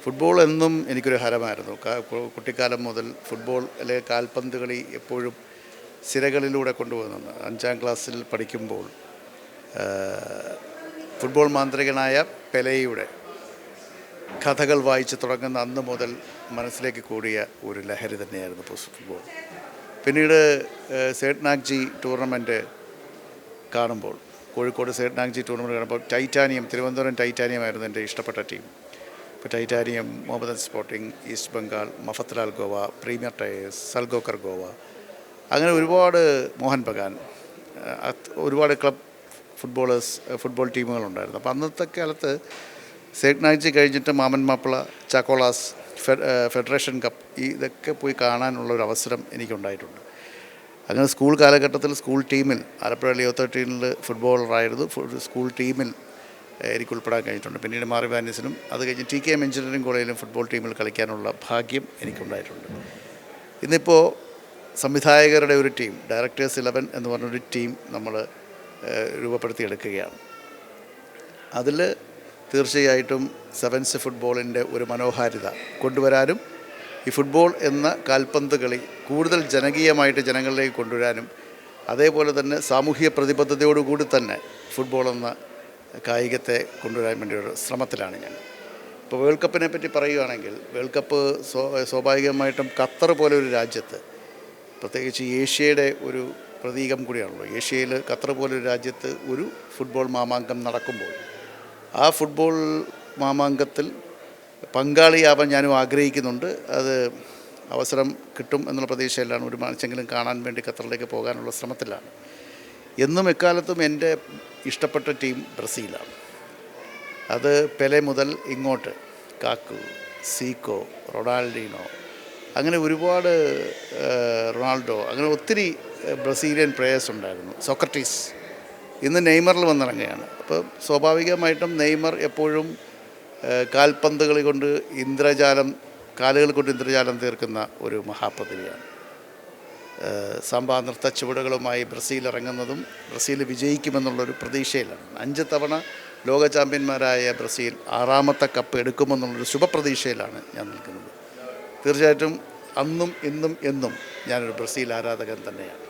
Football എന്നും എനിക്കൊരു ഹരമായിരുന്നു. കുട്ടിക്കാലം മുതൽ ഫുട്ബോൾ അല്ലെങ്കിൽ കാൽപന്ത് കളി എപ്പോഴും സിരകളിലൂടെ കൊണ്ടുപോകുന്നത്. 5ാം ക്ലാസ്സിൽ പഠിക്കുമ്പോൾ ഫുട്ബോൾ മാന്ത്രികനായ പെലെയുടെ കഥകൾ വായിച്ച് തുടങ്ങുന്ന അന്ന് മുതൽ മനസ്സിലേക്ക് കൂടിയ ഒരു ലഹരി തന്നെയായിരുന്നു ഫുട്ബോൾ. പിന്നീട് സേഠ്നാഗ്ജി ടൂർണമെൻറ്റ് കാണുമ്പോൾ, കോഴിക്കോട് സേഠ്നാഗ്ജി ടൂർണമെൻറ്റ് കാണുമ്പോൾ തിരുവനന്തപുരം ടൈറ്റാനിയം ആയിരുന്നു എൻ്റെ ഇഷ്ടപ്പെട്ട ടീം. ഇപ്പോൾ Titanium, Mohammedan Sporting, East Bengal, Mafatlal Goa, Premier Tyres, Salgaocar Goa, അങ്ങനെ ഒരുപാട് മോഹൻ ബഗാൻ, ഒരുപാട് ക്ലബ് ഫുട്ബോൾ ടീമുകളുണ്ടായിരുന്നു. അപ്പോൾ അന്നത്തെ കാലത്ത് സേഠ്നാഗ്ജി കഴിഞ്ഞിട്ട് മാമൻ മാപ്പിള, ചാക്കോളാസ്, ഫെഡറേഷൻ കപ്പ് ഇതൊക്കെ പോയി കാണാനുള്ളൊരു അവസരം എനിക്കുണ്ടായിട്ടുണ്ട്. അങ്ങനെ സ്കൂൾ കാലഘട്ടത്തിൽ സ്കൂൾ ടീമിൽ, ആലപ്പുഴ ലിയോ 13 ഫുട്ബോളറായിരുന്നു. സ്കൂൾ ടീമിൽ എനിക്ക് ഉൾപ്പെടാൻ കഴിഞ്ഞിട്ടുണ്ട്. പിന്നീട് മാറി വാനീസിലും അത് കഴിഞ്ഞ് TKM എഞ്ചിനീയറിംഗ് കോളേജിലും ഫുട്ബോൾ ടീമിൽ കളിക്കാനുള്ള ഭാഗ്യം എനിക്കുണ്ടായിട്ടുണ്ട്. ഇന്നിപ്പോൾ സംവിധായകരുടെ ഒരു ടീം, ഡയറക്ടേഴ്സ് 11 എന്ന് പറഞ്ഞൊരു ടീം നമ്മൾ രൂപപ്പെടുത്തിയെടുക്കുകയാണ്. അതിൽ തീർച്ചയായിട്ടും സെവൻസ് ഫുട്ബോളിൻ്റെ ഒരു മനോഹാരിത കൊണ്ടുവരാനും ഈ ഫുട്ബോൾ എന്ന കാൽപന്ത് കളി കൂടുതൽ ജനകീയമായിട്ട് ജനങ്ങളിലേക്ക് കൊണ്ടുവരാനും, അതേപോലെ തന്നെ സാമൂഹിക പ്രതിബദ്ധതയോടുകൂടി തന്നെ ഫുട്ബോൾ എന്ന കായികത്തെ കൊണ്ടുവരാൻ വേണ്ടി ഒരു ശ്രമത്തിലാണ് ഞാൻ. ഇപ്പോൾ വേൾഡ് കപ്പിനെ പറ്റി പറയുകയാണെങ്കിൽ, വേൾഡ് കപ്പ് സ്വാഭാവികമായിട്ടും ഖത്തർ പോലെ ഒരു രാജ്യത്ത്, പ്രത്യേകിച്ച് ഏഷ്യയുടെ ഒരു പ്രതീകം കൂടിയാണല്ലോ, ഏഷ്യയിൽ ഖത്തർ പോലൊരു രാജ്യത്ത് ഒരു ഫുട്ബോൾ മാമാങ്കം നടക്കുമ്പോൾ ആ ഫുട്ബോൾ മാമാങ്കത്തിൽ പങ്കാളിയാവാൻ ഞാനും ആഗ്രഹിക്കുന്നുണ്ട്. അത് അവസരം കിട്ടും എന്നുള്ള പ്രതീക്ഷയിലാണ്. ഒരു മാച്ചെങ്കിലും കാണാൻ വേണ്ടി ഖത്തറിലേക്ക് പോകാനുള്ള ശ്രമത്തിലാണ്. എന്നും എക്കാലത്തും എൻ്റെ ഇഷ്ടപ്പെട്ട ടീം ബ്രസീലാണ്. അത് പെലെ മുതൽ ഇങ്ങോട്ട് കാക്കു, സീക്കോ, റൊണാൾഡീനോ, അങ്ങനെ ഒരുപാട്, റൊണാൾഡോ, അങ്ങനെ ഒത്തിരി ബ്രസീലിയൻ പ്ലേയേഴ്സ് ഉണ്ടായിരുന്നു. സോക്രട്ടീസ് ഇന്ന് നെയ്മറിൽ വന്നിറങ്ങുകയാണ്. അപ്പോൾ സ്വാഭാവികമായിട്ടും നെയ്മർ എപ്പോഴും കാൽപന്ത് കളി കൊണ്ട് കാലുകൾ കൊണ്ട് ഇന്ദ്രജാലം തീർക്കുന്ന ഒരു മഹാപ്രതിഭയാണ്. സാമ്പാ നൃത്ത ചുവടുകളുമായി ബ്രസീൽ ഇറങ്ങുന്നതും ബ്രസീൽ വിജയിക്കുമെന്നുള്ളൊരു പ്രതീക്ഷയിലാണ്. 5 തവണ ലോക ചാമ്പ്യന്മാരായ ബ്രസീൽ 6ാമത്തെ കപ്പ് എടുക്കുമെന്നുള്ളൊരു ശുഭപ്രതീക്ഷയിലാണ് ഞാൻ നിൽക്കുന്നത്. തീർച്ചയായിട്ടും അന്നും ഇന്നും എന്നും ഞാനൊരു ബ്രസീൽ ആരാധകൻ തന്നെയാണ്.